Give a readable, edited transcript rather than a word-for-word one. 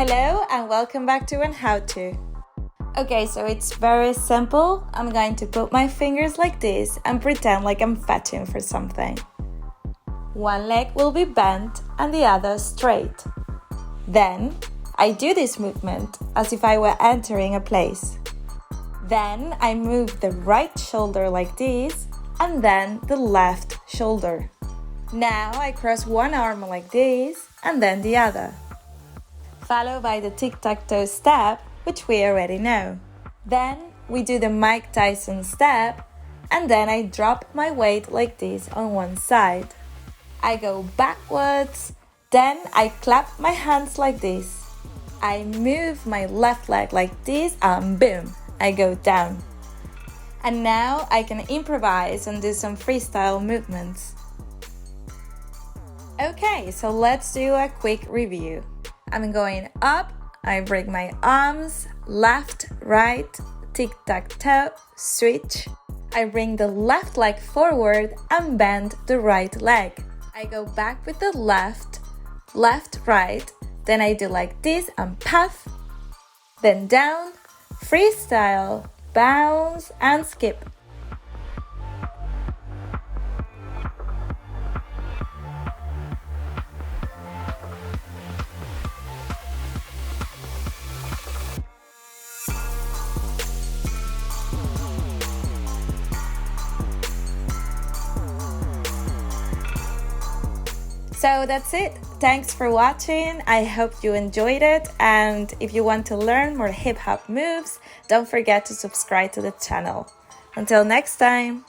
Hello and welcome back to oneHOWTO. Okay, so it's very simple. I'm going to put my fingers like this and pretend like I'm fetching for something. One leg will be bent and the other straight. Then I do this movement as if I were entering a place. Then I move the right shoulder like this and then the left shoulder. Now I cross one arm like this and then the other, followed by the tic-tac-toe step, which we already know. Then we do the Mike Tyson step, and then I drop my weight like this on one side. I go backwards, then I clap my hands like this. I move my left leg like this, and boom, I go down. And now I can improvise and do some freestyle movements. Okay, so let's do a quick review. I'm going up, I bring my arms, left, right, tic-tac-toe, switch. I bring the left leg forward and bend the right leg. I go back with the left, right, then I do like this and puff, then down, freestyle, bounce and skip. So that's it. Thanks for watching. I hope you enjoyed it. And if you want to learn more hip hop moves, don't forget to subscribe to the channel. Until next time.